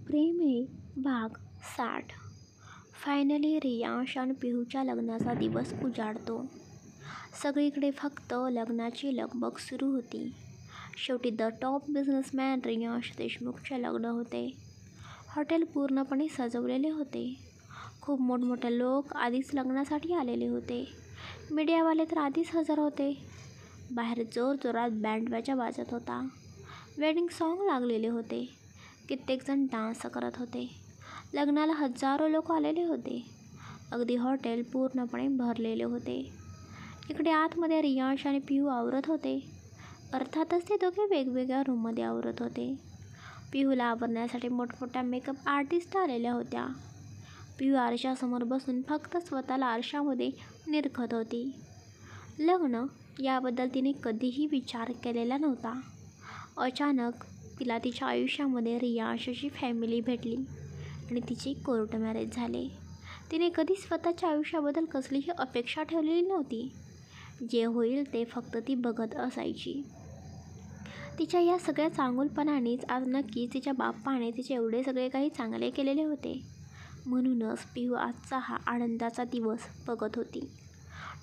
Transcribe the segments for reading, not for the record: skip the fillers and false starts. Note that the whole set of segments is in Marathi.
प्रेम आहे भाग 60. फायनली रियांश आणि पिहूच्या लग्नाचा दिवस उजाडतो. सगळीकडे फक्त लग्नाची लगबग सुरू होती. शेवटी द टॉप बिझनेसमॅन रियांश देशमुखचे लग्न होते. हॉटेल पूर्णपणे सजवलेले होते. खूप मोठमोठे लोक आधीच लग्नासाठी आलेले होते. मीडियावाले तर आधीच हजर होते. बाहेर जोरजोरात बँड वाजत होता. वेडिंग सॉन्ग लागलेले होते. कित्येकजण डान्स करत होते. लग्नाला हजारो लोक आलेले होते. अगदी हॉटेल पूर्णपणे भरलेले होते. इकडे आतमध्ये रियांश आणि पिहू आवरत होते. अर्थातच ते दोघे वेगवेगळ्या रूममध्ये आवरत होते. पिहूला आवरण्यासाठी मोठमोठ्या मेकअप आर्टिस्ट आलेल्या होत्या. पिहू आरशासमोर बसून फक्त स्वतःला आरशामध्ये निरखत होती. लग्न याबद्दल तिने कधीही विचार केलेला नव्हता. अचानक तिला तिच्या आयुष्यामध्ये रियांशची फॅमिली भेटली आणि तिचे कोर्ट मॅरेज झाले. तिने कधी स्वतःच्या आयुष्याबद्दल कसलीही अपेक्षा ठेवलेली नव्हती. जे होईल ते फक्त ती बघत असायची. तिच्या या सगळ्या चांगुलपणानेच आज नक्कीच तिच्या बाप्पाने तिचे एवढे सगळे काही चांगले केलेले होते. म्हणूनच पिहू आजचा हा आनंदाचा दिवस बघत होती.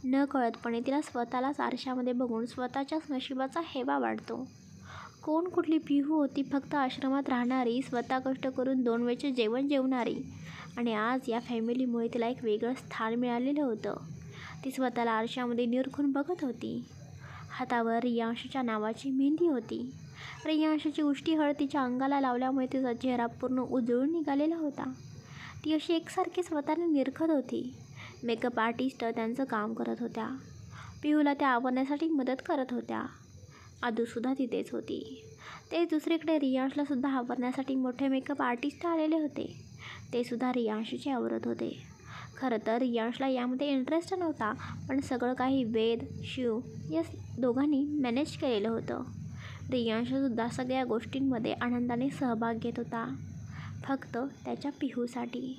नकळतपणे तिला स्वतःलाच आरशामध्ये बघून स्वतःच्याच नशिबाचा हेवा वाटतो. कोण कुठली पिहू होती, फक्त आश्रमात राहणारी, स्वतः कष्ट करून 2 वेळचे जेवण जेवणारी, आणि आज या फॅमिलीमुळे तिला एक वेगळं स्थान मिळालेलं होतं. ती स्वतःला आरशामध्ये निरखून बघत होती. हातावर रियांशच्या नावाची मेहंदी होती. रियांशची उष्टी हळद तिच्या अंगाला लावल्यामुळे तिचा चेहरा पूर्ण उजळून निघालेला होता. ती अशी एकसारखी स्वतःला निरखत होती. मेकअप आर्टिस्ट त्यांचं काम करत होत्या. पिहूला त्या आवरण्यासाठी मदत करत होत्या. आदूसुद्धा तिथेच होती. ते दुसरीकडे रियांशलासुद्धा आवरण्यासाठी मोठे मेकअप आर्टिस्ट आलेले होते. ते सुद्धा रियांशचे आवरत होते. खरं तर रियांशला यामध्ये इंटरेस्ट नव्हता, पण सगळं काही वेद, शिव या दोघांनी मॅनेज केलेलं होतं. रियांशसुद्धा सगळ्या गोष्टींमध्ये आनंदाने सहभाग घेत होता, फक्त त्याच्या पिहूसाठी.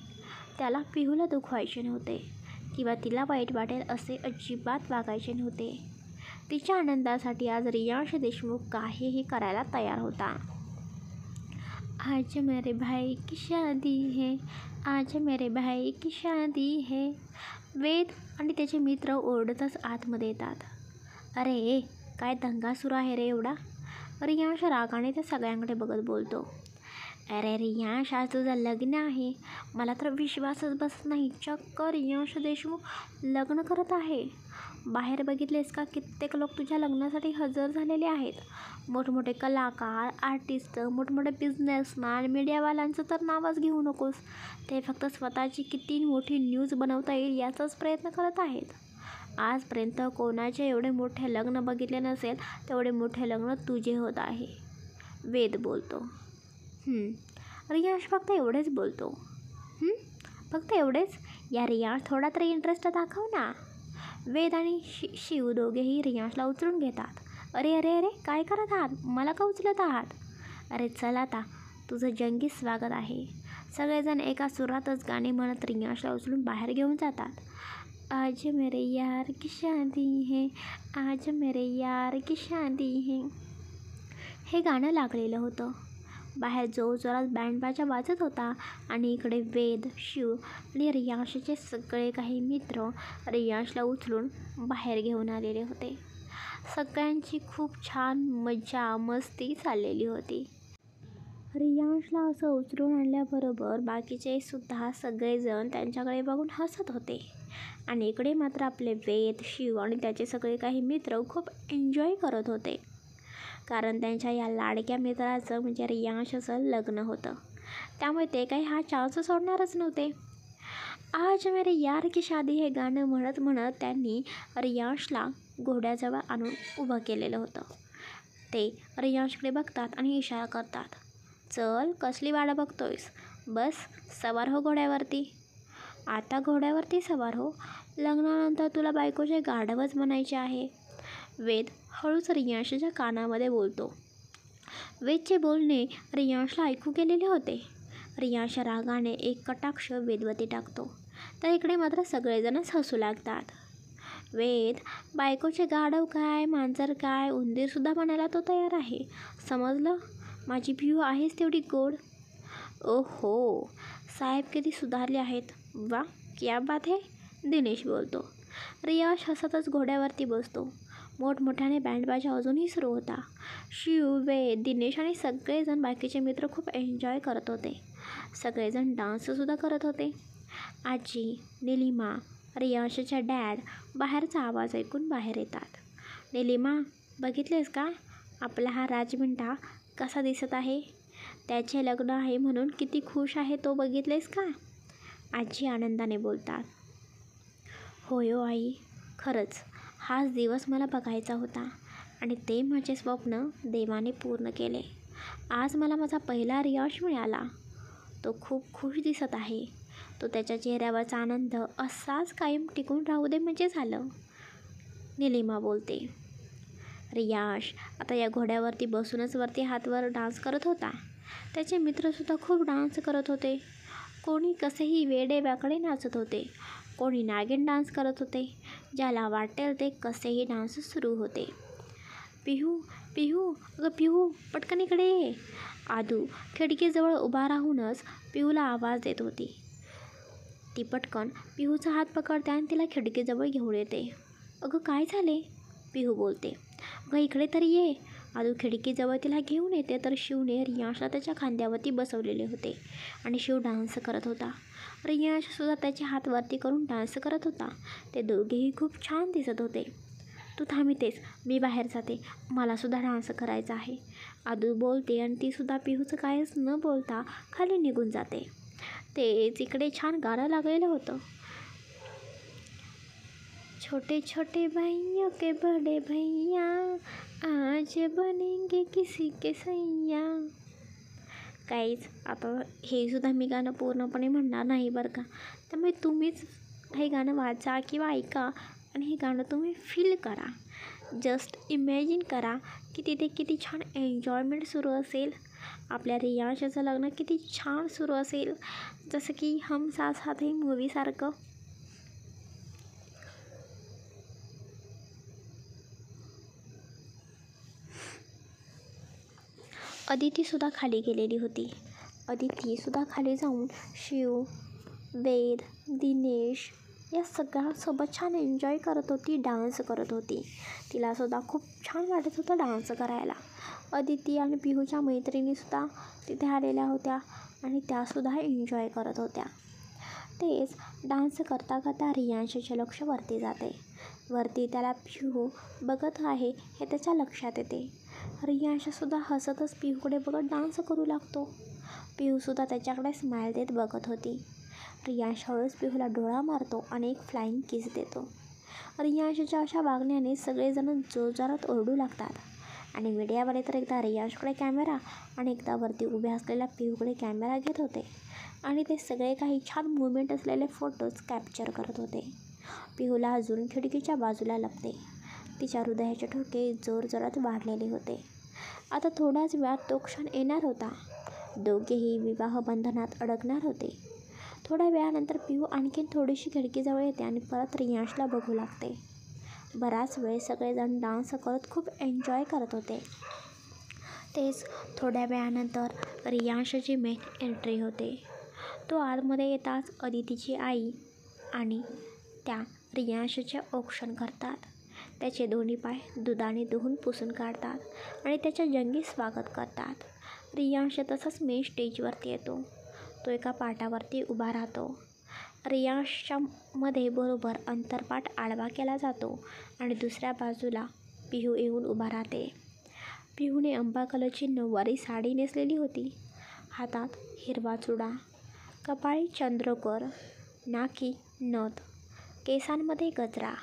त्याला पिहूला दुखवायचे नव्हते किंवा तिला वाईट वाटेल असे अजिबात वागायचे नव्हते. तिच्या आनंदासाठी आज रियांश देशमुख काहीही करायला तयार होता. आज मेरे भाई की शादी है, आज मेरे भाई की शादी है. वेद आणि त्याचे मित्र ओरडतच आतमध्ये येतात. अरे काय दंगा सुरू आहे रे एवढा? रियांश रागाने त्या सगळ्यांकडे बघत बोलतो. अरे रियांश, आज तुझं लग्न आहे. मला तर विश्वासच बसत नाही. चक्क रियांश देशमुख लग्न करत आहे. बाहेर बघितलेस का, कित्येक लोक तुझ्या लग्नासाठी हजर झालेले आहेत. मोठमोठे कलाकार, आर्टिस्ट, मोठमोठे बिझनेसमॅन, मीडियावाल्यांचं तर नावच घेऊ नकोस. ते फक्त स्वतःची किती मोठी न्यूज बनवता येईल याचाच प्रयत्न करत आहेत. आजपर्यंत कोणाचे एवढे मोठे लग्न बघितले नसेल तेवढे मोठे लग्न तुझे होत आहे. वेद बोलतो. रियांश फक्त एवढेच बोलतो. फक्त एवढेच? या रियांश, थोडा तरी इंटरेस्ट दाखव ना. वेद आणि शिव दोघेही रियांशला उचलून घेतात. अरे अरे अरे, काय करत आहात? मला का उचलत आहात? अरे चल आता, तुझं जंगी स्वागत आहे. सगळेजण एका सुरातच गाणे म्हणत रियांशला उचलून बाहेर घेऊन जातात. आज मेरे यार की शादी है, आज मेरे यार की शादी है. हे गाणं लागलेलं होतं. बाहेर जोरजोरात बँड वाजत होता आणि इकडे वेद, शिव आणि रियांशचे सगळे काही मित्र रियांशला उचलून बाहेर घेऊन आलेले होते. सगळ्यांची खूप छान मजा मस्ती चाललेली होती. रियांशला असं उचलून आणल्याबरोबर बाकीचे सुद्धा सगळेजण त्यांच्याकडे बघून हसत होते. आणि इकडे मात्र आपले वेद, शिव आणि त्याचे सगळे काही मित्र खूप एन्जॉय करत होते. कारण त्यांच्या या लाडक्या मित्राचं म्हणजे रियांशचं लग्न होतं. त्यामुळे ते काही हा चान्स सोडणारच नव्हते. आज मेरे यार की शादी हे गाणं म्हणत म्हणत त्यांनी रियांशला घोड्याजवळ आणून उभं केलेलं होतं. ते रियांशकडे बघतात आणि इशारा करतात. चल, कसली वाट बघतोयस? बस सवार हो घोड्यावरती. आता घोड्यावरती सवार हो. लग्नानंतर तुला बायकोचे गाढवच म्हणायचे आहे. वेद हळूच रियांशच्या कानामध्ये बोलतो. वेदचे बोलणे रियांशला ऐकू गेलेले होते. रियांश रागाने एक कटाक्ष वेदवती टाकतो, तर इकडे मात्र सगळेजणच हसू लागतात. वेद, बायकोचे गाढव काय, मांजर काय, उंदीरसुद्धा म्हणायला तो तयार आहे. समजलं? माझी पिहू आहेच तेवढी गोड. ओहो, साहेब किती सुधारले आहेत. वा, क्या बात है, दिनेश बोलतो. रियाज हसतच घोड्यावरती बसतो. मोठमोठ्याने बँडबाजा अजूनही सुरू होता. शिव, वेद, दिनेश आणि सगळेजण बाकीचे मित्र खूप एन्जॉय करत होते. सगळेजण डान्ससुद्धा करत होते. आजी, निलिमा, रियाशच्या डॅड बाहेरचा आवाज ऐकून बाहेर येतात. निलिमा, बघितलेस का? आपला हा राजमिंटा कसा दिसत आहे? त्याचे लग्न आहे म्हणून किती खुश आहे तो बघितलेस का? आजी आनंदाने बोलतात. होय हो आई, खरंच हाच दिवस मला बघायचा होता आणि ते माझे स्वप्न देवाने पूर्ण केले. आज मला माझा पहिला रियाज मिळाला. तो खूप खुश दिसत आहे. तो त्याच्या चेहऱ्यावरचा आनंद असाच कायम टिकून राहू दे म्हणजे झालं, निलिमा बोलते. रियाज आता या घोड्यावरती बसूनच वरती हातवर डान्स करत होता. त्याचे मित्रसुद्धा खूप डान्स करत होते. कोणी कसेही वेडे वाकडे नाचत होते, कोणी नागिन डान्स करत होते. ज्याला वाटेल ते कसेही डान्स सुरू होते. पिहू, पिहू, अगं पिहू, पटकन इकडे ये. आदू खिडकीजवळ उभा राहूनच पिहूला आवाज देत होती. ती पटकन पिहूचा हात पकडते आणि तिला खिडकीजवळ घेऊन येते. अगं काय झाले? पिहू बोलते. अगं इकडे तरी ये. आदू खिडकीजवळ तिला घेऊन येते तर शिवने रियाजला त्याच्या खांद्यावरती बसवलेले होते आणि शिव डान्स करत होता. रियाजसुद्धा त्याचे हात वरती करून डान्स करत होता. ते दोघेही खूप छान दिसत होते. तू थांबतेस, मी बाहेर जाते, मलासुद्धा डान्स करायचा आहे, आदू बोलते आणि तीसुद्धा पिहूचं काहीच न बोलता खाली निघून जाते. तेच इकडे छान गाणं लागलेलं होतं. छोटे छोटे भाइयों के बड़े भैया आज बनेंगे किसी के सैया. काहीच आता हे सुद्धा मी गाणं पूर्णपणे म्हणणार नाही बरं का. त्यामुळे तुम्हीच हे गाणं वाचा किंवा ऐका आणि हे गाणं तुम्ही फील करा. जस्ट इमॅजिन करा की तिथे किती छान एन्जॉयमेंट सुरू असेल. आपल्या रियाजचं लग्न किती छान सुरू असेल, जसं की हम साथ साथ है मूवीसारखं. अदितीसुद्धा खाली गेलेली होती. अदितीसुद्धा खाली जाऊन शिव, वेद, दिनेश या सगळ्यांसोबत छान एन्जॉय करत होती, डान्स करत होती. तिलासुद्धा खूप छान वाटत होतं डान्स करायला. अदिती आणि पिहूच्या मैत्रिणीसुद्धा तिथे आलेल्या होत्या आणि त्यासुद्धा एन्जॉय करत होत्या. तेच डान्स करता करता रियांशचे लक्ष वरती जाते. वरती त्याला पिहू बघत आहे हे त्याच्या लक्षात येते. रियांशसुद्धा हसतच पिहूकडे बघत डान्स करू लागतो. पिहूसुद्धा त्याच्याकडे स्माईल देत बघत होती. रियांश हळूच पिहूला डोळा मारतो आणि एक फ्लाईंग किस देतो. रियांशच्या अशा वागण्याने सगळेजण जोरजोरात ओरडू लागतात आणि मीडियावाले तर एकदा रियांशकडे कॅमेरा आणि एकदा वरती उभे असलेल्या पिहूकडे कॅमेरा घेत होते आणि ते सगळे काही छान मुवमेंट असलेले फोटोज कॅप्चर करत होते. पिहूला अजून खिडकीच्या बाजूला लपते. तिच्या हृदयाचे ठोके जोरजोरात वाढलेले होते. आता थोड्याच वेळात तो क्षण येणार होता. दोघेही विवाहबंधनात अडकणार होते. थोड्या वेळानंतर पिहू आणखीन थोडीशी खिडकीजवळ येते आणि परत रियांशला बघू लागते. बराच वेळ सगळेजण डान्स करत खूप एन्जॉय करत होते. तेच थोड्या वेळानंतर रियांशची मेन एंट्री होते. तो आतमध्ये येताच अदितीची आई आणि त्या रियांशचे औक्षण करतात. त्याचे दोन्ही पाय दुधाने धुवून पुसून काढतात आणि त्याचे जंगी स्वागत करतात. रियांश तसाच मेन स्टेजवरती येतो. तो एका पाटावरती उभा राहतो. रियांशच्या मध्ये बरोबर अंतरपाट आडवा केला जातो आणि दुसऱ्या बाजूला पिहू येऊन उभा राहते. पिहूने अंबा कलरची नऊवारी साडी नेसलेली होती. हातात हिरवा चुडा, कपाळी चंद्रकोर, नाकी नथ, केसांमध्ये गजरा,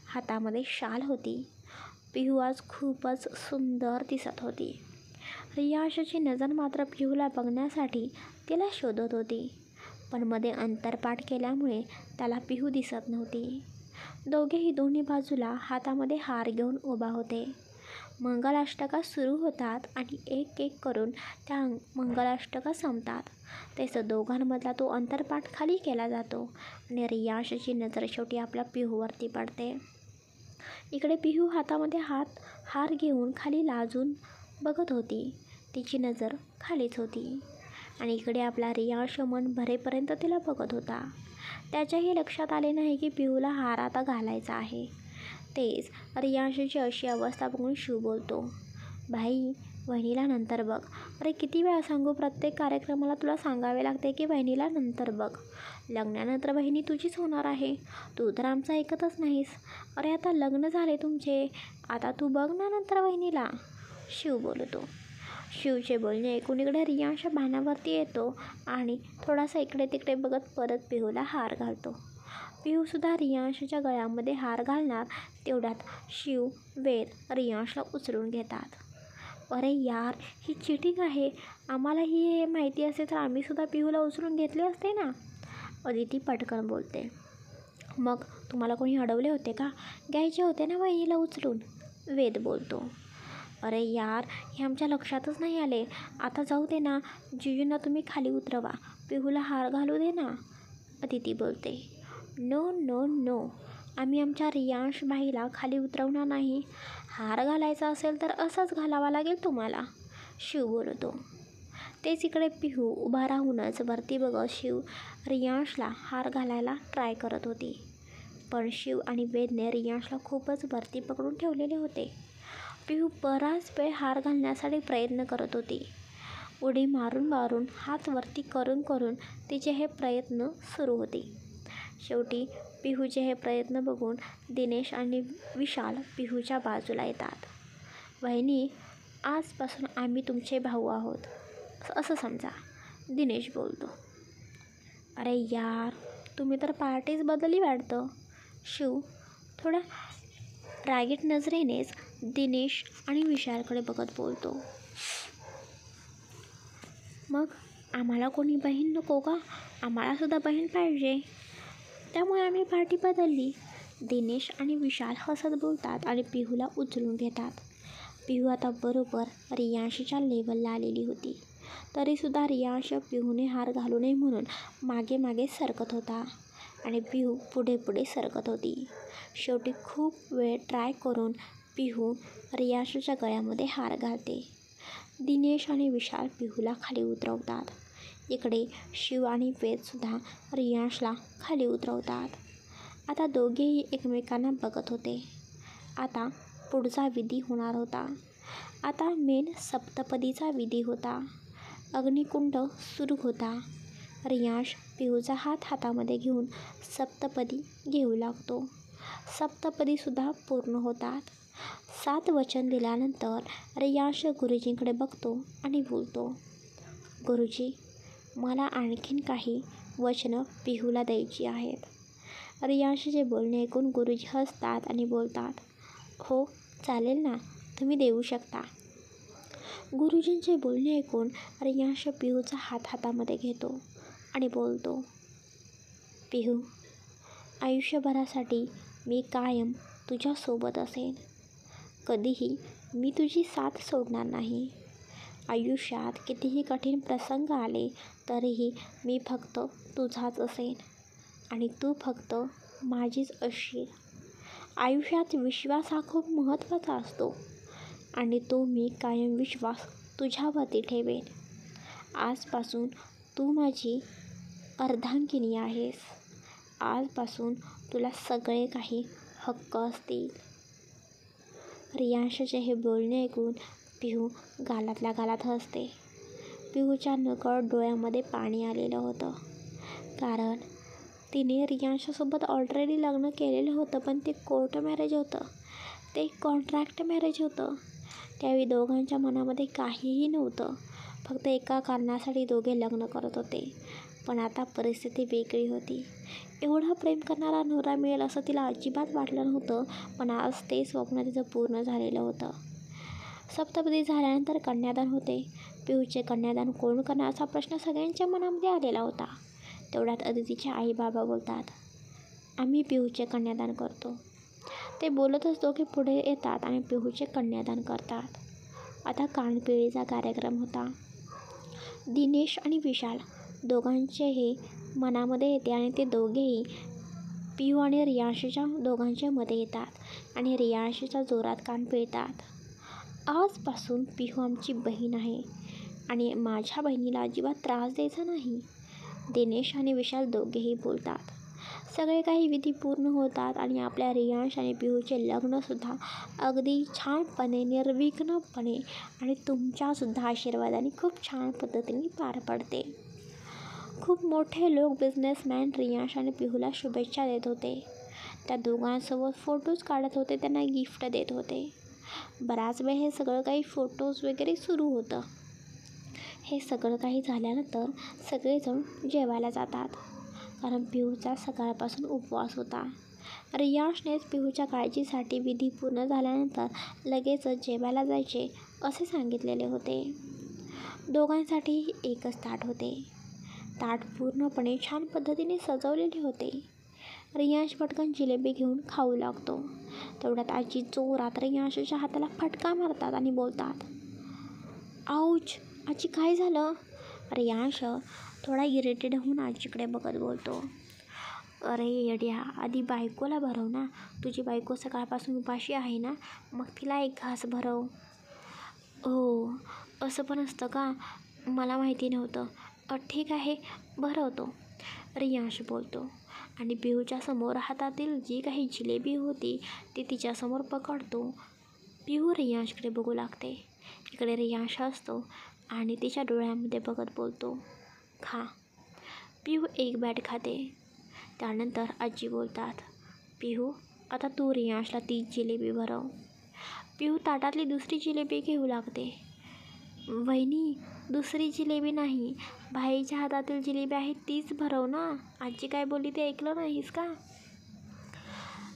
हातामध्ये शाल होती. पिहू आज खूपच सुंदर दिसत होती. रियांशची नजर मात्र पिहूला बघण्यासाठी तिला शोधत होती, पण मध्ये अंतरपाट केल्यामुळे त्याला पिहू दिसत नव्हती. दोघेही दोन्ही बाजूला हातामध्ये हार घेऊन उभा होते. मंगलाष्टका सुरू होतात आणि एक एक करून त्या मंगलाष्टका संपतात. त्याचं दोघांमधला तो अंतरपाट खाली केला जातो आणि रियांशची नजर शेवटी आपल्या पिहूवरती पडते. इकडे पिहू हातामध्ये हार घेऊन खाली लाजून बघत होती. तिची नजर खालीच होती. आणि इकडे आपला रियांश मन भरेपर्यंत तिला बघत होता. त्याच्याही लक्षात आले नाही की पिहूला हार आता घालायचा आहे. तेच रियांशची अशी अवस्था बघून शिव बोलतो, भाई वहिनीला नंतर बघ. अरे किती वेळा सांगू, प्रत्येक कार्यक्रमाला तुला सांगावे लागते की वहिनीला नंतर बघ. लग्नानंतर वहिनी तुझीच होणार आहे. तू तर आमचं ऐकतच नाहीस. अरे आता लग्न झाले तुमचे, आता तू बघ ना नंतर वहिनीला, शिव बोलतो. शिवचे बोलणे ऐकून इकडे रियांश भानावरती येतो आणि थोडासा इकडे तिकडे बघत परत पिहूला हार घालतो. पिहूसुद्धा रियांशच्या गळ्यामध्ये हार घालणार तेवढ्यात शिव, वेद रियांशला उचलून घेतात. अरे यार, ही चिटिंग आहे. आम्हालाही हे माहिती असते तर आम्हीसुद्धा पिहूला उचलून घेतले असते ना, अदिती पटकन बोलते. मग तुम्हाला कोणी अडवले होते का? घ्यायचे होते ना वहिनीला उचलून, वेद बोलतो. अरे यार, हे आमच्या लक्षातच नाही आले. आता जाऊ दे ना, जिजूंना तुम्ही खाली उतरवा, पिहूला हार घालू दे ना, अदिती बोलते. नो नो नो, आम्ही आमच्या रियांश भाईला खाली उतरवणार नाही. हार घालायचा असेल तर असाच घालावा लागेल तुम्हाला, शिव बोलतो. तेच इकडे पिहू उभा राहूनच वरती बघत शिव रियांशला हार घालायला ट्राय करत होती. पण शिव आणि वेदने रियांशला खूपच वरती पकडून ठेवलेले होते. पिहू बराच वेळ हार घालण्यासाठी प्रयत्न करत होती. उडी मारून मारून हात वरती करून करून तिचे हे प्रयत्न सुरू होते. शेवटी पिहूचे हे प्रयत्न बघून दिनेश आणि विशाल पिहूच्या बाजूला येतात. वहिनी, आजपासून आम्ही तुमचे भाऊ आहोत असं समजा, दिनेश बोलतो. अरे यार, तुम्ही तर पार्टीच बदलली वाटतं, शिव थोडा रागीट नजरेनेच दिनेश आणि विशालकडे बघत बोलतो. मग आम्हाला कोणी बहीण नको का? आम्हालासुद्धा बहीण पाहिजे, त्यामुळे आम्ही पार्टी बदलली, दिनेश आणि विशाल हसत बोलतात आणि पिहूला उचलून घेतात. पिहू आता बरोबर रियांशच्या लेवलला आलेली होती. तरीसुद्धा रियांश पिहूने हार घालू नये म्हणून मागे मागे सरकत होता आणि पिहू पुढे पुढे सरकत होती. शेवटी खूप वेळ ट्राय करून पिहू रियांशच्या गळ्यामध्ये हार घालते. दिनेश आणि विशाल पिहूला खाली उतरवतात. इकडे शिव आणि वेदसुद्धा रियांशला खाली उतरवतात. आता दोघेही एकमेकांना बघत होते. आता पुढचा विधी होणार होता. आता मेन सप्तपदीचा विधी होता. अग्निकुंड सुरू होता. रियांश पिहूचा हात हातामध्ये घेऊन सप्तपदी घेऊ लागतो. सप्तपदीसुद्धा पूर्ण होतात. 7 वचन दिल्यानंतर रियांश गुरुजींकडे बघतो आणि बोलतो, गुरुजी, मला आणखीन काही वचनं पिहूला द्यायची आहेत. रियांशचे बोलणे ऐकून गुरुजी हसतात आणि बोलतात, हो चालेल ना, तुम्ही देऊ शकता. गुरुजींचे बोलणे ऐकून रियांश पिहूचा हात हातामध्ये घेतो आणि बोलतो, पिहू, आयुष्यभरासाठी मी कायम तुझ्यासोबत असेन. कधीही मी तुझी साथ सोडणार नाही. आयुष्यात कितीही कठीण प्रसंग आले तरीही मी फक्त तुझाच असेन आणि तू फक्त माझीच असशील. आयुष्यात विश्वास हा खूप महत्त्वाचा असतो आणि तो मी कायम विश्वास तुझ्यावरती ठेवेन. आजपासून तू माझी अर्धांगिनी आहेस. आजपासून तुला सगळे काही हक्क असतील. रियांशचे हे बोलणे ऐकून पिहू गालातल्या गालात हसते. पिहूच्या नकळत डोळ्यामध्ये पाणी आलेलं होतं, कारण तिने रियांशसोबत ऑलरेडी लग्न केलेलं होतं, पण ते कोर्ट मॅरेज होतं, ते कॉन्ट्रॅक्ट मॅरेज होतं. त्यावेळी दोघांच्या मनामध्ये काहीही नव्हतं, फक्त एका कारणासाठी दोघे लग्न करत होते. पण आता परिस्थिती वेगळी होती. एवढा प्रेम करणारा नवरा मिळेल असं तिला अजिबात वाटलं नव्हतं, पण आज ते स्वप्न तिचं पूर्ण झालेलं होतं. सप्तपदी झाल्यानंतर कन्यादान होते. पिहूचे कन्यादान कोण करणार असा प्रश्न सगळ्यांच्या मनामध्ये आलेला होता. तेवढ्यात अदितीचे आई बाबा बोलतात, आम्ही पिहूचे कन्यादान करतो. ते बोलतच दोघे पुढे येतात आणि पिहूचे कन्यादान करतात. आता कानपिळीचा कार्यक्रम होता. दिनेश आणि विशाल दोघांचेही मनामध्ये येते आणि ते दोघेही पिहू आणि रियांशच्या दोघांच्या मध्ये येतात आणि रियांशच्या जोरात कान पिळतात. आजपासून पिहू आमची बहीण आहे आणि माझ्या बहिणीला अजिबात त्रास द्यायचा नाही. दिनेश आणि विशाल दोघेही बोलतात. सगळे काही विधी पूर्ण होतात आणि आपल्या रियांश आणि पिहूचे लग्नसुद्धा अगदी छानपणे, निर्विघ्नपणे आणि तुमच्यासुद्धा आशीर्वादाने खूप छान पद्धतीने पार पडते. खूप मोठे लोक, बिझनेसमॅन रियांश आणि पिहूला शुभेच्छा देत होते. त्या दोघांसोबत फोटोज काढत होते, त्यांना गिफ्ट देत होते. बराच वेळ हे सगळं काही फोटोज वगैरे सुरू होतं. हे सगळं काही झाल्यानंतर सगळेजण जेवायला जातात, कारण पिहूचा सकाळपासून उपवास होता. रियांशनेच पिहूच्या काळजीसाठी विधी पूर्ण झाल्यानंतर लगेचच जेवायला जायचे असे सांगितलेले होते. दोघांसाठीही एकच ताट होते. ताट पूर्णपणे छान पद्धतीने सजवलेले होते. रियांश पटकन जिलेबी घेऊन खाऊ लागतो. तेवढ्यात आजी जोरात रियांशच्या हाताला फटका मारतात आणि बोलतात, आऊच, आजी काय झालं? रियांश थोडा इरिटेड होऊन आजीकडे बघत बोलतो, अरे येड्या, आधी बायकोला भरव ना. तुझी बायको सकाळपासून उपाशी आहे ना, मग तिला एक घास भरव. हो, असं पण असतं का? मला माहिती नव्हतं. ठीक आहे, भरवतो, रियांश बोलतो आणि पिहूच्या समोर हातातील जी काही जिलेबी होती ती तिच्यासमोर पकडतो. पिहू रियांशकडे बघू लागते. इकडे रियांश हसतो आणि तिच्या डोळ्यामध्ये बघत बोलतो, खा. पिहू एक बॅट खाते. त्यानंतर आजी बोलतात, पिहू, आता तू रियांशला ती जिलेबी भरव. पिहू ताटातली दुसरी जिलेबी घेऊ लागते. वहिनी, दुसरी जिलेबी नाही, भाईच्या हातातील जिलेबी आहे तीच भरव ना. आजी काय बोलली ते ऐकलं नाहीस का?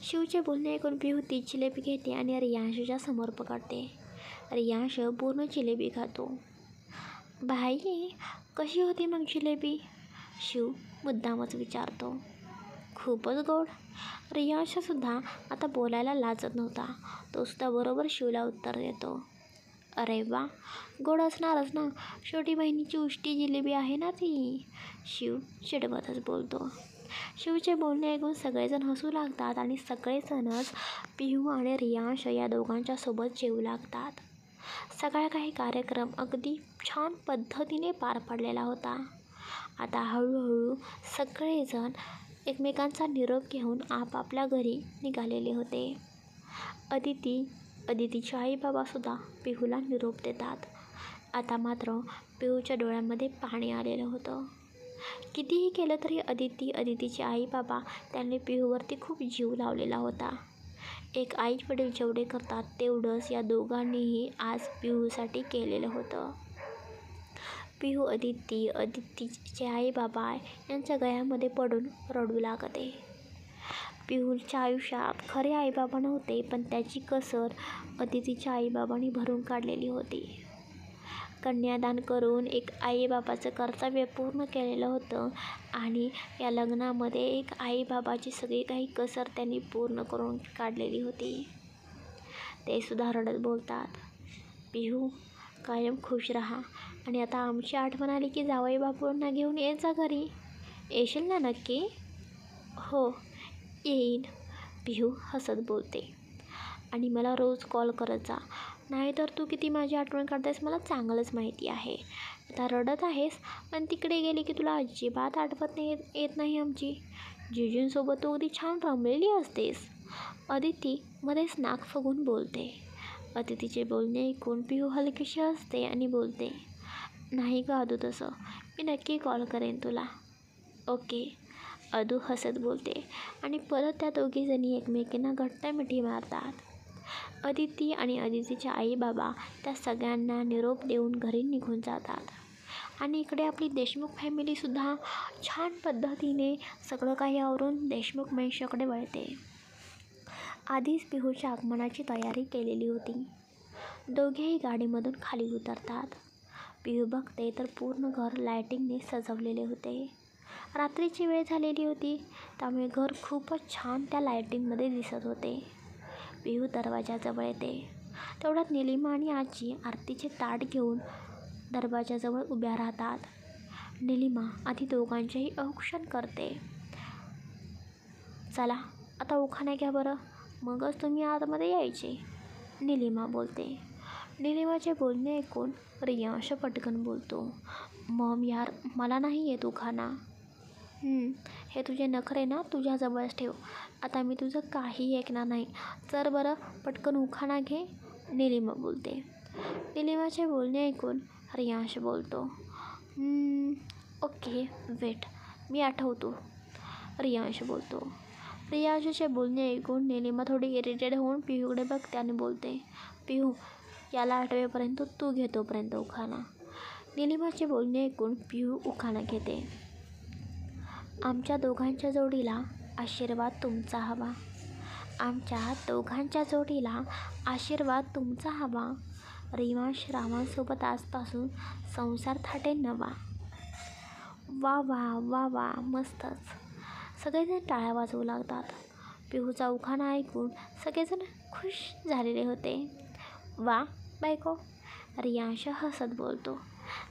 शिवचे बोलणे ऐकून पिहू ती जिलेबी घेते आणि रियांशच्या समोर पकडते. रियांश पूर्ण जिलेबी खातो. भाई, कशी होती मग जिलेबी? शिव मुद्दामच विचारतो. खूपच गोड. रियांशसुद्धा आता बोलायला लाजत नव्हता. तो सुद्धा बरोबर शिवला उत्तर देतो. अरे वा, गोड असणारच ना, शेवटी बहिणीची उष्टी जिलेबी आहे ना ती. शिव चिडवतच बोलतो. शिवचे बोलणे ऐकून सगळेजण हसू लागतात आणि सगळेजणच पिहू आणि रियांश या दोघांच्या सोबत जेवू लागतात. सगळा काही कार्यक्रम अगदी छान पद्धतीने पार पडलेला होता. आता हळूहळू सगळेजण एकमेकांचा निरोप घेऊन आपापल्या घरी निघालेले होते. अदितीचे आई बाबासुद्धा पिहूला निरोप देतात. आता मात्र पिहूच्या डोळ्यामध्ये पाणी आलेलं होतं. कितीही केलं तरी अदितीचे आई बाबा त्यांनी पिहूवरती खूप जीव लावलेला होता. एक आई वडील जेवढे करतात तेवढंच या दोघांनीही आज पिहूसाठी केलेलं होतं. पिहू अदितीचे आई बाबा यांच्या गळ्यामध्ये पडून रडू लागते. पिहूच्या आयुष्यात खरे आईबाबा नव्हते, पण त्याची कसर अदितीच्या आईबाबांनी भरून काढलेली होती. कन्यादान करून एक आईबाबाचं कर्तव्य पूर्ण केलेलं होतं आणि या लग्नामध्ये एक आईबाबाची सगळी काही कसर त्यांनी पूर्ण करून काढलेली होती. ते सुद्धा रडत बोलतात, पिहू, कायम खुश राहा आणि आता आमची आठवण आली की जावई बापूंना घेऊन ये जा घरी. येशील ना नक्की? हो, येईन, पिहू हसत बोलते. आणि मला रोज कॉल करत जा, नाहीतर तू किती माझी आठवण काढतेस मला चांगलंच माहिती आहे. आता रडत आहेस, पण तिकडे गेली की तुला अजिबात आठवत येत नाही आमची. जिजूंसोबत तू अगदी छान रमलेली असतेस. अदिती मध्येच नाक फुगून बोलते. अदितीचे बोलणे ऐकून पिहू हलकीशी हसते आणि बोलते, नाही गं अदू, तसं मी नक्की कॉल करेन तुला. ओके, अदू हसत बोलते आणि परत त्या दोघीजणी एकमेकींना घट्ट मिठी मारतात. अदिती आणि अदितीचे आई बाबा त्या सगळ्यांना निरोप देऊन घरी निघून जातात. आणि इकडे आपली देशमुख फॅमिलीसुद्धा छान पद्धतीने सगळं काही आवरून देशमुख मेन्शकडे वळते. आधीच पिहूच्या आगमनाची तयारी केलेली होती. दोघेही गाडीमधून खाली उतरतात. पिहू बघते तर पूर्ण घर लायटिंगने सजवलेले होते. रात्रीची वेळ झालेली होती, त्यामुळे घर खूपच छान त्या लायटिंगमध्ये दिसत होते. पिहू दरवाजाजवळ येते. तेवढ्यात निलिमा आणि आजी आरतीचे ताट घेऊन दरवाजाजवळ उभ्या राहतात. निलिमा आधी दोघांचेही औक्षण करते. चला आता उखाणा घ्या बरं, मगच तुम्ही आतमध्ये यायचे, निलिमा बोलते. निलिमाचे बोलणे ऐकून रियांश पटकन बोलतो, मॉम यार मला नाही येत उखाणा. हे तुझे नखरे ना तुझ्याजवळच ठेव. आता मी तुझं काही ऐकणार नाही. चल बरं पटकन उखाणा घे. निलिमा बोलते. निलिमाचे बोलणे ऐकून रियांश बोलतो, ओके वेट मी आठवतो. रियांश बोलतो. रियांशचे बोलणे ऐकून निलिमा थोडी इरिटेड होऊन पिहूकडे बघते आणि बोलते, पिहू याला आठवेपर्यंत तू घे तोपर्यंत उखाणा. निलिमाचे बोलणे ऐकून पिहू उखाणा घेते. आमच्या दोघांच्या जोडीला आशीर्वाद तुमचा हवा. आमच्या दोघांच्या जोडीला आशीर्वाद तुमचा हवा. रियांश रामांसोबत आजपासून संसार थाटेल नवा. वा वा वा वा मस्तच. सगळेजण टाळ्या वाजवू लागतात. पिहूचा उखाणा ऐकून सगळेजण खुश झालेले होते. वा बायको, रियांश हसत बोलतो.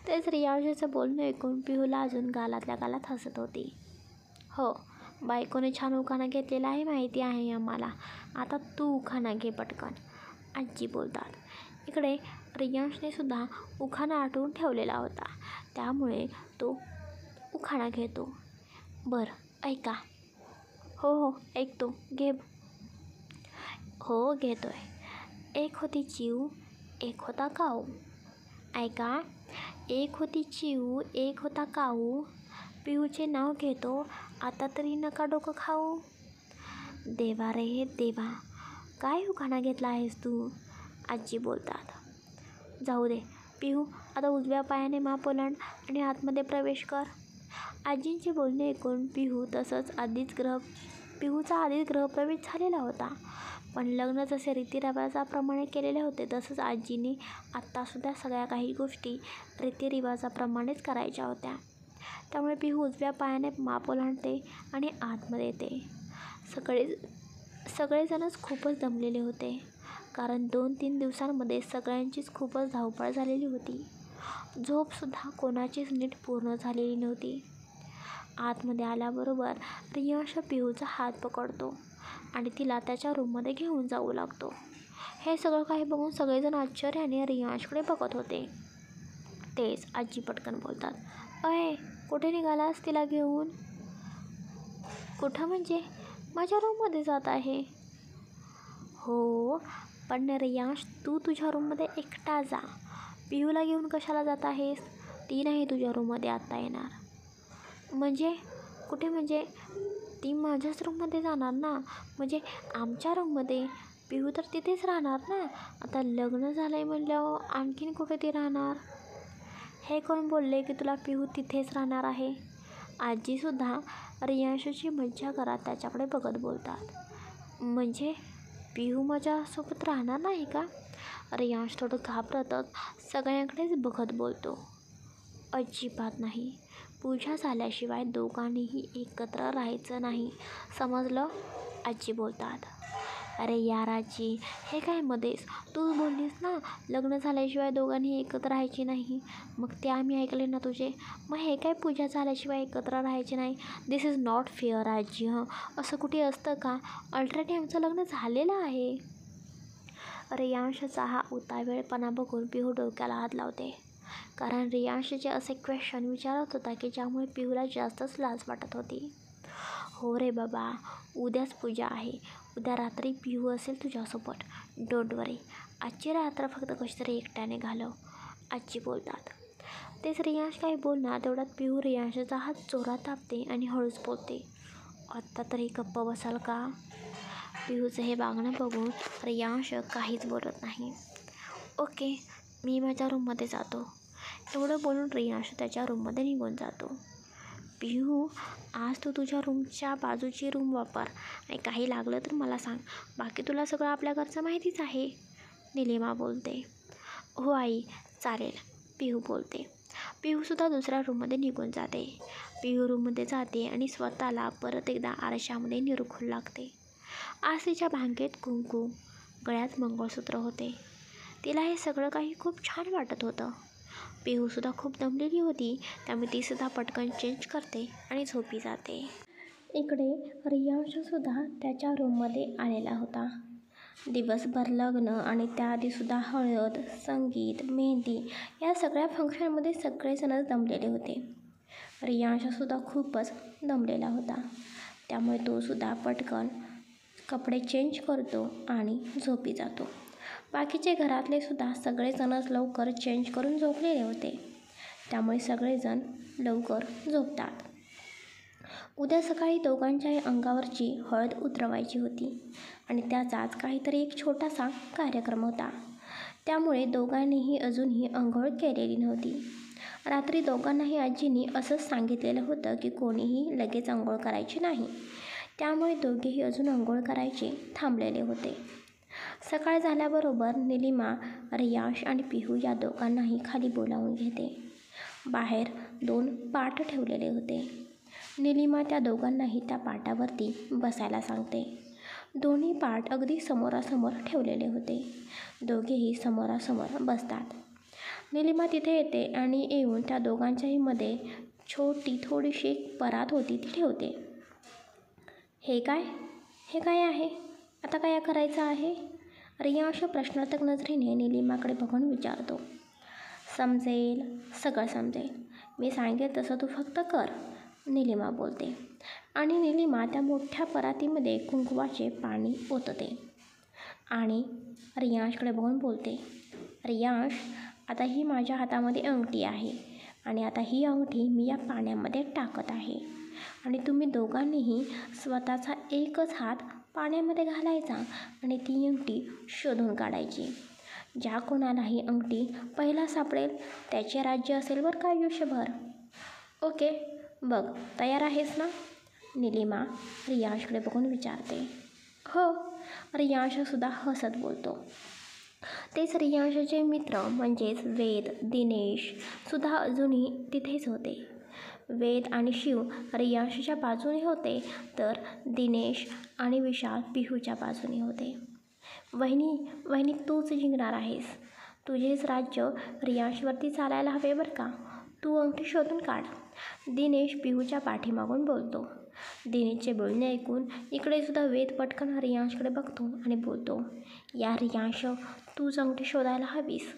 तेच रियांशचं बोलणं ऐकून पिहूला अजून गालातल्या गालात हसत होती. हो बायकोने छान उखाणा घेतलेला आहे माहिती आहे आम्हाला. आता तू उखाणा घे पटकन, आजी बोलतात. इकडे रियांशने सुद्धा उखाणा आठवून ठेवलेला होता, त्यामुळे तो उखाणा घेतो. बरं ऐका. हो ऐकतो घे. हो घेतोय. एक होती चिऊ एक होता काऊ. ऐका. एक होती चिऊ एक होता काऊ. पिहूचे नाव घेतो आता तरी नका डोकं खाऊ. देवा रे देवा, काय उखाणा घेतला आहेस तू, आजी बोलतात. जाऊ दे पिहू, आता उजव्या पायाने माप ओलांड आणि आतमध्ये प्रवेश कर. आजींचे बोलणे ऐकून पिहूचा आधीच गृहप्रवेश झालेला होता. पण लग्न जसे रीतिरिवाजाप्रमाणे केलेले होते तसंच आजीने आत्तासुद्धा सगळ्या काही गोष्टी रीतिरिवाजाप्रमाणेच करायच्या होत्या. त्यामुळे पिहू उजव्या पायाने माप ओलांडते आणि आतमध्ये येते. सगळेजणच खूपच दमलेले होते, कारण 2-3 दिवसांमध्ये सगळ्यांचीच खूपच धावपळ झालेली होती. झोपसुद्धा कोणाचीच नीट पूर्ण झालेली नव्हती. आतमध्ये आल्याबरोबर रियांश पिहूचा हात पकडतो आणि तिला त्याच्या रूममध्ये घेऊन जाऊ लागतो. हे सगळं काही बघून सगळेजण आश्चर्याने रियांशकडे बघत होते. तेच आजी पटकन बोलतात, अय कुठे निघालास तिला घेऊन. कुठं म्हणजे, माझ्या रूममध्ये जात आहे. हो पण रियांश तू तुझ्या रूममध्ये एकटा जा. पिहूला घेऊन कशाला जात आहेस. ती नाही तुझ्या रूममध्ये आत्ता येणार. म्हणजे कुठे म्हणजे, ती माझ्याच रूममध्ये जाणार ना, म्हणजे आमच्या रूममध्ये. पिहू तर तिथेच राहणार ना. आता लग्न झालं आहे म्हणल्यावर आणखीन कुठे ती राहणार. हे कोण बोलले की तुला पिहू तिथेच राहणार आहे. आजीसुद्धा रियांशची मज्जा करत त्याच्याकडे बघत बोलतात. म्हणजे पिहू माझ्यासोबत राहणार नाही का. रियांश थोडं घाबरतच सगळ्यांकडेच बघत बोलतो. अजिबात नाही. पूजा झाल्याशिवाय दोघांनीही एकत्र राहायचं नाही, समजलं, आजी बोलतात. अरे यार आजी, हे काय मध्येच, तू बोललीस ना लग्न झाल्याशिवाय दोघांनी एकत्र राहायची नाही. मग ते आम्ही ऐकले ना तुझे. मग हे काय पूजा झाल्याशिवाय एकत्र राहायचे नाही. दिस इज नॉट फेअर आजी. असं कुठे असतं का. ऑलरेडी आमचं लग्न झालेलं आहे. रियांशचा हा उतावेळपणा बघून पिहू डोक्याला हात लावते, कारण रियांशचे असे क्वेश्चन विचारत होता की ज्यामुळे पिहूला जास्तच लाज वाटत होती. हो रे बाबा, उद्याच पूजा आहे. उद्या रात्री पिहू असेल तुझ्यासोबत. डोंट वरी. आजची रात्र फक्त कशी तरी एकट्याने घालव, आजी बोलतात. तेच रियांश काही बोलणार तेवढ्यात पिहू रियांशचा हात जोरात दाबते आणि हळूच बोलते, आत्ता तरी गप्प बसाल का. पिहूचं हे वागणं बघून रियांश काहीच बोलत नाही. ओके मी माझ्या रूममध्ये जातो. एवढं बोलून रियांश त्याच्या रूममध्ये निघून जातो. पिहू आज तू तुझ्या रूमच्या बाजूची रूम वापर आणि काही लागलं तर मला सांग. बाकी तुला सगळं आपल्या घरचं माहितीच आहे, निलिमा बोलते. हो आई चालेल, पिहू बोलते. पिहूसुद्धा दुसऱ्या रूममध्ये निघून जाते. पिहू रूममध्ये जाते आणि स्वतःला परत एकदा आरशामध्ये निरखू लागते. आज तिच्या भांगेत कुंकू, गळ्यात मंगळसूत्र होते. तिला हे सगळं काही खूप छान वाटत होतं. पिहूसुद्धा खूप दमलेली होती, त्यामुळे तीसुद्धा पटकन चेंज करते आणि झोपी जाते. इकडे रियांशसुद्धा त्याच्या रूममध्ये आलेला होता. दिवसभर लग्न आणि त्याआधीसुद्धा हळद, संगीत, मेहंदी या सगळ्या फंक्शनमध्ये सगळेजणच दमलेले होते. रियांशसुद्धा खूपच दमलेला होता. त्यामुळे तोसुद्धा पटकन कपडे चेंज करतो आणि झोपी जातो. बाकीचे घरातलेसुद्धा सगळेजणच लवकर चेंज करून झोपलेले होते. त्यामुळे सगळेजण लवकर झोपतात. उद्या सकाळी दोघांच्याही अंगावरची हळद उतरवायची होती आणि त्याचाच काहीतरी एक छोटासा कार्यक्रम होता. त्यामुळे दोघांनीही अजूनही अंघोळ केलेली नव्हती. रात्री दोघांनाही आजींनी असंच सांगितलेलं होतं की कोणीही लगेच अंघोळ करायची नाही. त्यामुळे दोघेही अजून अंघोळ करायचे थांबलेले होते. सकाळ झाल्याबरोबर निलिमा, रियांश आणि पिहू या दोघांनाही खाली बोलावून घेते. बाहेर 2 पाट ठेवलेले होते. निलिमा त्या दोघांनाही त्या पाटावरती बसायला सांगते. दोन्ही पाट अगदी समोरासमोर ठेवलेले होते. दोघेही समोरासमोर बसतात. निलिमा तिथे येते आणि येऊन त्या दोघांच्याही मध्ये छोटी थोडीशी एक परात होती ती ठेवते. हे काय आहे? आता काय करायचं आहे? रियांश प्रश्नार्थक नजरेने निलिमाकडे बघून विचारतो. समजेल, सगळं समजेल. मी सांगेल तसं तू फक्त कर, निलिमा बोलते. आणि निलिमा त्या मोठ्या परातीमध्ये कुंकवाचे पाणी ओतते आणि रियांशकडे बघून बोलते. रियांश, आता ही माझ्या हातामध्ये अंगठी आहे आणि आता ही अंगठी मी या पाण्यामध्ये टाकत आहे आणि तुम्ही दोघांनीही स्वतःचा एकच हात पाण्यामध्ये घालायचा आणि ती अंगठी शोधून काढायची. ज्या कोणालाही अंगठी पहिला सापडेल त्याचे राज्य असेल बरं का आयुष्यभर. ओके, बघ तयार आहेस ना? निलिमा रियांशकडे बघून विचारते. हो, रियांशसुद्धा हसत बोलतो. तेच रियांशचे मित्र म्हणजेच वेद, दिनेशसुद्धा अजूनही तिथेच होते. वेद आणि शिव रियांशच्या बाजूने होते तर दिनेश आणि विशाल पिहूच्या बाजूने होते. वहिनी तूच जिंकणार आहेस. तुझेच राज्य रियांशवरती चालायला हवे बरं का. तू अंगठी शोधून काढ, दिनेश पिहूच्या पाठीमागून बोलतो. दिनेशचे बोलणे ऐकून इकडेसुद्धा वेद पटकन रियांशकडे बघतो आणि बोलतो. या रियांश, तूच अंगठी शोधायला हवीस.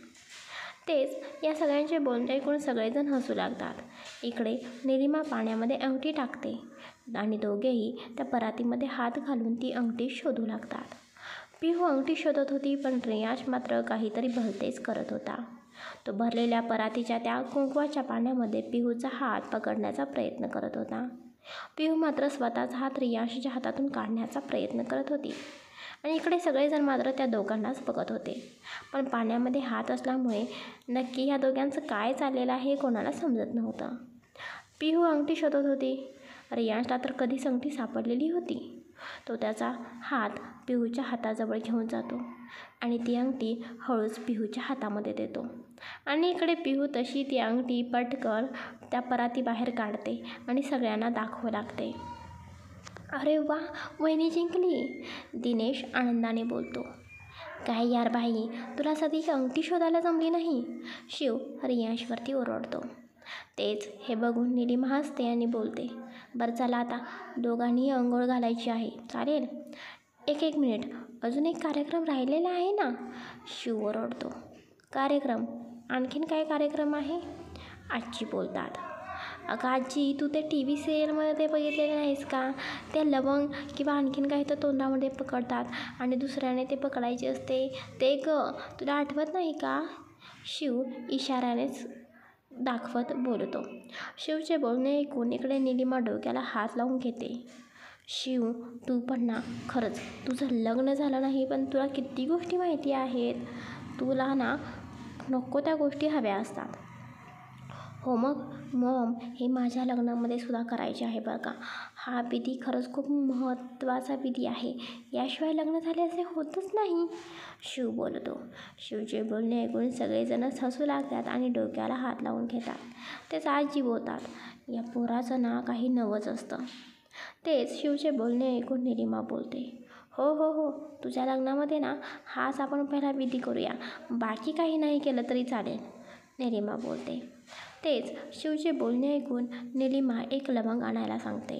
तेच या सगळ्यांचे बोलणे ऐकून सगळेजण हसू लागतात. इकडे निलिमा पाण्यामध्ये अंगठी टाकते आणि दोघेही त्या परातीमध्ये हात घालून ती अंगठी शोधू लागतात. पिहू अंगठी शोधत होती पण रियांश मात्र काहीतरी भलतेच करत होता. तो भरलेल्या परातीच्या त्या कुंकवाच्या पाण्यामध्ये पिहूचा हात पकडण्याचा प्रयत्न करत होता. पिहू मात्र स्वतःचा हात रियांशच्या हातातून काढण्याचा प्रयत्न करत होती आणि इकडे सगळेजण मात्र त्या दोघांनाच बघत होते. पण पाण्यामध्ये हात असल्यामुळे नक्की ह्या दोघांचं काय चाललेलं आहे हे कोणाला समजत नव्हतं. पिहू अंगठी शोधत होती. रियांशला तर कधीच अंगठी सापडलेली होती. तो त्याचा हात पिहूच्या हाताजवळ घेऊन जातो आणि ती अंगठी हळूच पिहूच्या हातामध्ये देतो आणि इकडे पिहू तशी ती अंगठी पटकन त्या पराती बाहेर काढते आणि सगळ्यांना दाखवू लागते. अरे वा, वहिनी जिंकली, दिनेश आनंदाने बोलतो. काय यार बाई, तुला साधी अंगठी शोधायला जमली नाही, शिव रियांशवरती ओरडतो. तेच हे बघून निलिमा हसते आणि बोलते. बरं चला आता दोघांनीही अंघोळ घालायची आहे, चालेल? एक मिनिट, अजून एक कार्यक्रम राहिलेला आहे ना, शिव ओरडतो. कार्यक्रम? आणखीन काय कार्यक्रम आहे? आजी बोलतात. अगं आजी, तू ते TV सिरियलमध्ये ते बघितलेलं नाहीस का? ते लवंग किंवा आणखीन काही तर तोंडामध्ये पकडतात आणि दुसऱ्याने ते पकडायचे असते ते गं, तुला आठवत नाही का? शिव इशाऱ्यानेच दाखवत बोलतो. शिवचे बोलणे ऐकून इकडे निलिमा डोक्याला हात लावून घेते. शिव, तू पण ना, खरंच तुझं लग्न झालं नाही पण तुला किती गोष्टी माहिती आहेत. तुला ना नको त्या गोष्टी हव्या असतात. हो मग मॉम, हे माझ्या लग्नामध्ये सुद्धा करायचे आहे बरं का. हा विधी खरंच खूप महत्त्वाचा विधी आहे. याशिवाय लग्न झाले असे होतच नाही, शिव बोलतो. शिवचे बोलणे ऐकून सगळेजणच हसू लागतात आणि डोक्याला हात लावून घेतात. तेच आजी बोलतात. या पोराचं ना काही नवंच असतं. तेच शिवचे बोलणे ऐकून निलिमा बोलते. हो, तुझ्या लग्नामध्ये ना हाच आपण पहिला विधी करूया, बाकी काही नाही केलं तरी चालेल, निलिमा बोलते. तेच शिवचे बोलणे ऐकून निलिमा एक लवंग आणायला सांगते.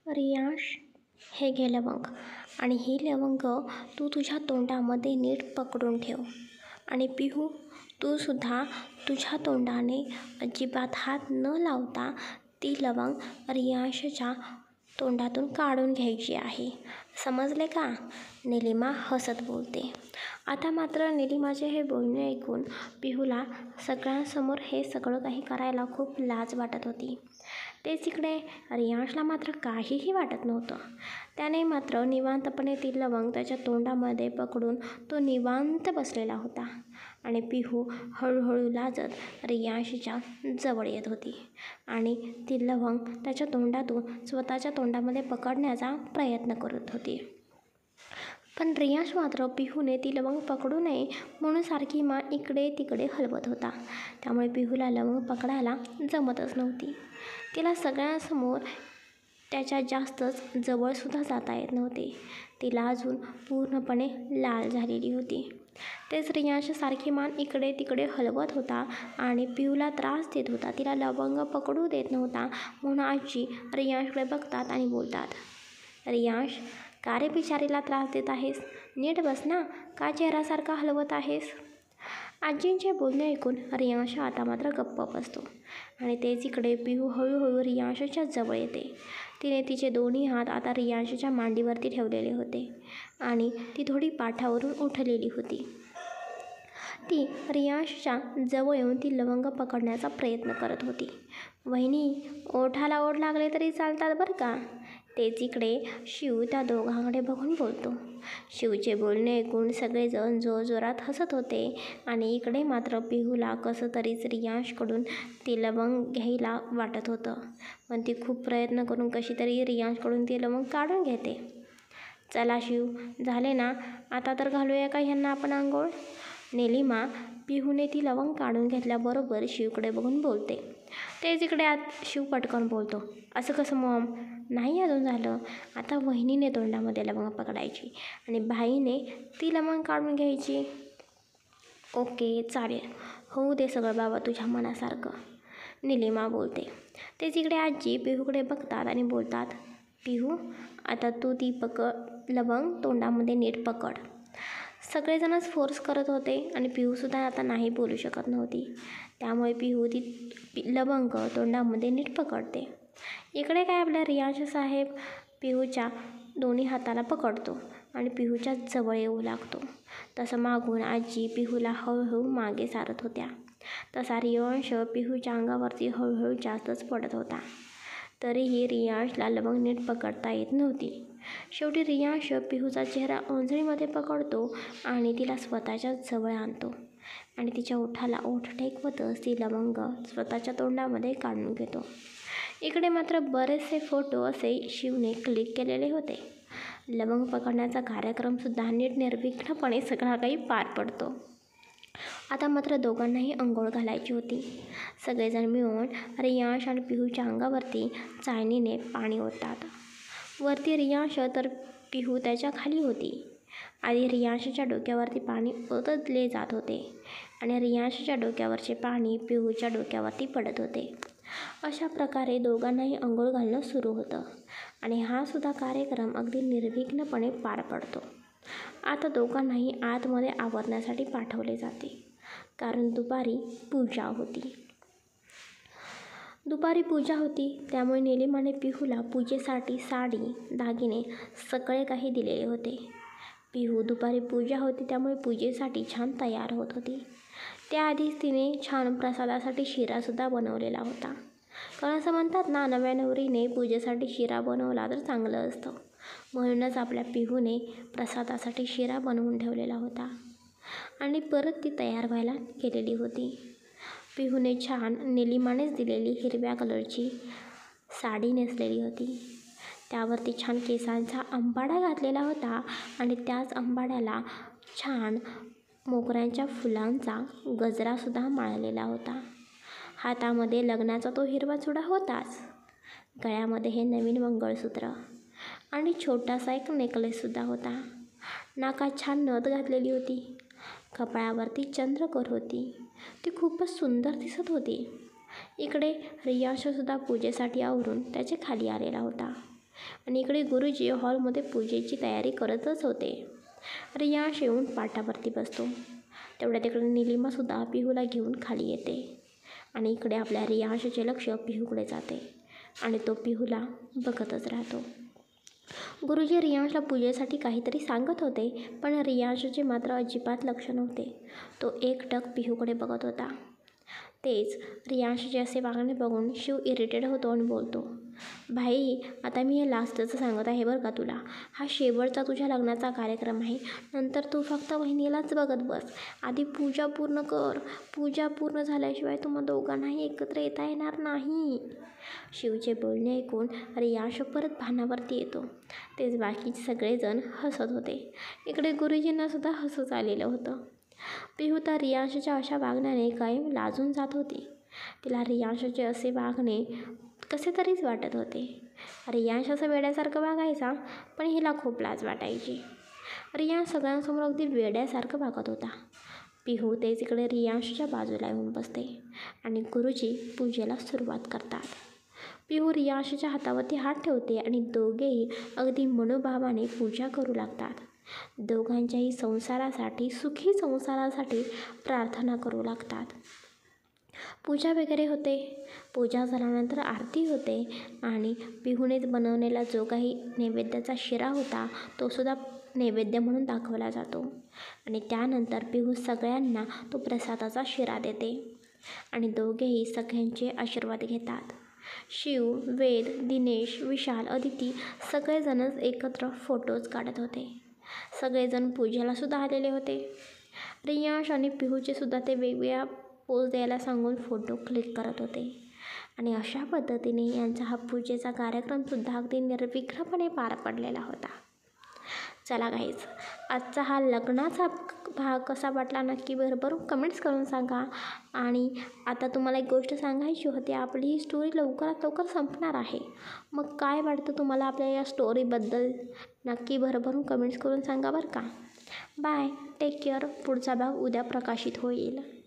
रियांश, हे घे लवंग आणि ही लवंग तू तुझ्या तोंडामध्ये नीट पकडून ठेव. आणि पिहू, तू सुद्धा तुझ्या तोंडाने अजिबात हात न लावता ती लवंग रियांशच्या तोंडातून काढून घ्यायची आहे. समजले का? नीलिमा हसत बोलते. आता मात्र नीलिमाचे हे बोलणे ऐकून पिहूला सगळ्यांसमोर हे सगळं काही करायला खूप लाज वाटत होती. तेच इकडे रियांशला मात्र काहीही वाटत नव्हतं. त्याने मात्र निवांतपणे ती लवंग त्याच्या तोंडामध्ये पकडून तो निवांत बसलेला होता. आणि पिहू हळूहळू लाजत रियांशच्या जवळ येत होती आणि ती लवंग त्याच्या तोंडातून स्वतःच्या तोंडामध्ये पकडण्याचा प्रयत्न करत होती. पण रियांश मात्र पिहूने ती लवंग पकडू नये म्हणून सारखी मान इकडे तिकडे हलवत होता. त्यामुळे पिहूला लवंग पकडायला जमतच नव्हती. तिला सगळ्यांसमोर त्याच्या जास्तच जवळसुद्धा जाता येत नव्हते. ती लाजून पूर्णपणे लाल झालेली होती. तेच रियांश सारखी मान इकडे तिकडे हलवत होता आणि पिहूला त्रास देत होता. तिला लवंग पकडू देत नव्हता. म्हणून आजी रियांशकडे बघतात आणि बोलतात, रियांश, का रे बिचारीला त्रास देत आहेस? नीट बस ना, का चेहरासारखा हलवत आहेस? आजींचे बोलणे ऐकून रियांश आता मात्र गप्प बसतो. आणि तेच इकडे पिहू हळूहळू रियांशच्या जवळ येते. तिने तिचे दोन्ही हात आता रियांशच्या मांडीवरती ठेवलेले होते आणि ती थोडी पाठावरून उठलेली होती. ती रियांशच्या जवळ येऊन ती लवंग पकडण्याचा प्रयत्न करत होती. वहिनी, ओठाला ओठ लागले तरी चालतात बरं का? तेच इकडे शिव त्या दोघांकडे बघून बोलतो. शिवचे बोलणे ऐकून सगळेजण जोरजोरात हसत होते आणि इकडे मात्र पिहूला कसं तरीच रियांशकडून ती लवंग घ्यायला वाटत होतं. पण ती खूप प्रयत्न करून कशी तरी रियांशकडून ती लवंग काढून घेते. चला शिव, झाले ना, आता तर घालूया का ह्यांना आपण आंघोळ? नीलिमा पिहूने ती लवंग काढून घेतल्याबरोबर शिवकडे बघून बोलते. तेच इकडे शिव पटकन बोलतो, असं कसं मॉम? नाही अजून झालं. आता वहिनीने तोंडामध्ये लवंग पकडायची आणि बाईने ती लवंग काढून घ्यायची. ओके चालेल, होऊ दे सगळं बाबा तुझ्या मनासारखं, नीलिमा बोलते. तेच इकडे आजी पिहूकडे बघतात आणि बोलतात, पिहू, आता तू ती लवंग तोंडामध्ये नीट पकड. सगळेजणच फोर्स करत होते आणि पिहूसुद्धा आता नाही बोलू शकत नव्हती. त्यामुळे पिहू ती लवंग तोंडामध्ये नीट पकडते. इकडे काय आपल्या रियांश साहेब पिहूच्या दोन्ही हाताला पकडतो आणि पिहूच्या जवळ येऊ लागतो. तसं मागून आजी पिहूला हळूहळू मागे सारत होत्या. तसा रियांश पिहूच्या अंगावरती हळूहळू जास्तच पडत होता. तरीही रियांशला लवंग नीट पकडता येत नव्हती. शेवटी रियांश पिहूचा चेहरा ओंजळीमध्ये पकडतो आणि तिला स्वतःच्या जवळ आणतो आणि तिच्या ओठाला ओठ टेकवतच ती लवंग स्वतःच्या तोंडामध्ये काढून घेतो. इकडे मात्र बरेचसे फोटो असे शिवने क्लिक केलेले होते. लवंग पकडण्याचा कार्यक्रमसुद्धा नीट निर्विघ्नपणे सगळा काही पार पडतो. आता मात्र दोघांनाही अंघोळ घालायची होती. सगळेजण मिळून रियांश आणि पिहूच्या अंगावरती चाळणीने पाणी ओततात. वरती रियांश तर पिहू त्याच्या खाली होती. आधी रियांशच्या डोक्यावरती पाणी ओतले जात होते आणि रियांशच्या डोक्यावरचे पाणी पिहूच्या डोक्यावरती पडत होते. अशा प्रकारे दोघांनाही अंघोळ घालणं सुरू होतं आणि हा सुद्धा कार्यक्रम अगदी निर्विघ्नपणे पार पडतो. आता दोघांनाही आतमध्ये आवरण्यासाठी पाठवले जाते, कारण दुपारी पूजा होती. त्यामुळे नीलिमाने पिहूला पूजेसाठी साडी, दागिने सगळे काही दिलेले होते. पिहू दुपारी पूजा होती त्यामुळे पूजेसाठी छान तयार होत होती. त्याआधीच तिने छान प्रसादासाठी शिरासुद्धा बनवलेला होता. कारण असं म्हणतात ना, नव्या नवरीने पूजेसाठी शिरा बनवला तर चांगलं असतं. म्हणूनच आपल्या पिहूने प्रसादासाठी शिरा बनवून ठेवलेला होता आणि परत ती तयार व्हायला गेलेली होती. पिहूने छान नीलिमानेच दिलेली हिरव्या कलरची साडी नेसलेली होती. त्यावरती छान केसांचा अंबाडा घातलेला होता आणि त्याच अंबाड्याला छान मोगऱ्यांच्या फुलांचा गजरासुद्धा माळलेला होता. हातामध्ये लग्नाचा तो हिरवा चुडा होताच. गळ्यामध्ये हे नवीन मंगळसूत्र आणि छोटासा एक नेकलेससुद्धा होता. नाकात छान नथ घातलेली होती. कपाळावरती चंद्रकोर होती. ती खूपच सुंदर दिसत होती. इकडे रियांशसुद्धा पूजेसाठी आवरून त्याच्या खाली आलेला होता. आणि इकडे गुरुजी हॉलमध्ये पूजेची तयारी करतच होते. रियांश येऊन पाटावरती बसतो. तेवढ्या तिकडे निलिमासुद्धा पिहूला घेऊन खाली येते आणि इकडे आपल्या रियांशचे लक्ष पिहूकडे जाते आणि तो पिहूला बघतच राहतो. गुरुजी रियांशला पूजेसाठी काहीतरी सांगत होते, पण रियांशचे मात्र अजिबात लक्ष नव्हते. तो एकटक पिहूकडे बघत होता. तेच रियांशचे असे वागणे बघून शिव इरिटेट होतो आणि बोलतो, भाई आता मी हे लास्टचं सांगत आहे बरं का तुला. हा शेवटचा तुझ्या लग्नाचा कार्यक्रम आहे. नंतर तू फक्त वहिनीलाच बघत बस. आधी पूजा पूर्ण कर. पूजा पूर्ण झाल्याशिवाय तुम्हा दोघांनाही एकत्र येता येणार नाही. शिवचे बोलणे ऐकून रियांश परत भानावरती येतो. तेच बाकीचे सगळेजण हसत होते. इकडे गुरुजींनासुद्धा हसूच आलेलं होतं. पिहू तर रियांशच्या अशा वागण्याने कायम लाजून जात होती. तिला रियांशचे असे वागणे कसे तरीच वाटत होते. रियांश असं वेड्यासारखं वागायचा, पण हिला खूप लाज वाटायची. रियांश सगळ्यांसमोर अगदी वेड्यासारखं वागत होता. पिहू तेच इकडे रियांशच्या बाजूला येऊन बसते आणि गुरुजी पूजेला सुरुवात करतात. पिहू रियांशच्या हातावरती हात ठेवते आणि दोघेही अगदी मनोभावाने पूजा करू लागतात. दोघांच्याही संसारासाठी, सुखी संसारासाठी प्रार्थना करू लागतात. पूजा वगैरे होते. पूजा झाल्यानंतर आरती होते आणि पिहूनेच बनवलेला जो काही नैवेद्याचा शिरा होता तो सुद्धा नैवेद्य म्हणून दाखवला जातो आणि त्यानंतर पिहू सगळ्यांना तो प्रसादाचा शिरा देते आणि दोघेही सगळ्यांचे आशीर्वाद घेतात. शिव, वेद, दिनेश, विशाल, अदिती सगळेजणच एकत्र फोटोज काढत होते. सगळेजण पूजेलासुद्धा आलेले होते. रियांश आणि पिहूचे सुद्धा ते वेगवेगळ्या पोज द्यायला सांगून फोटो क्लिक करत होते आणि अशा पद्धतीने यांचा हा पूजेचा कार्यक्रमसुद्धा अगदी निर्विघ्नपणे पार पडलेला होता. चला गाईज, आजचा हा लग्नाचा भाग कसा वाटला नक्की भरभरून कमेंट्स करून सांगा. आणि आता तुम्हाला एक गोष्ट सांगायची होती, आपली ही स्टोरी लवकरात लवकर संपणार आहे. मग काय वाटतं तुम्हाला आपल्या या स्टोरीबद्दल? नक्की भरभरून कमेंट्स करून सांगा बरं का. Bye, take care. पुढचा भाग उद्या प्रकाशित होईल.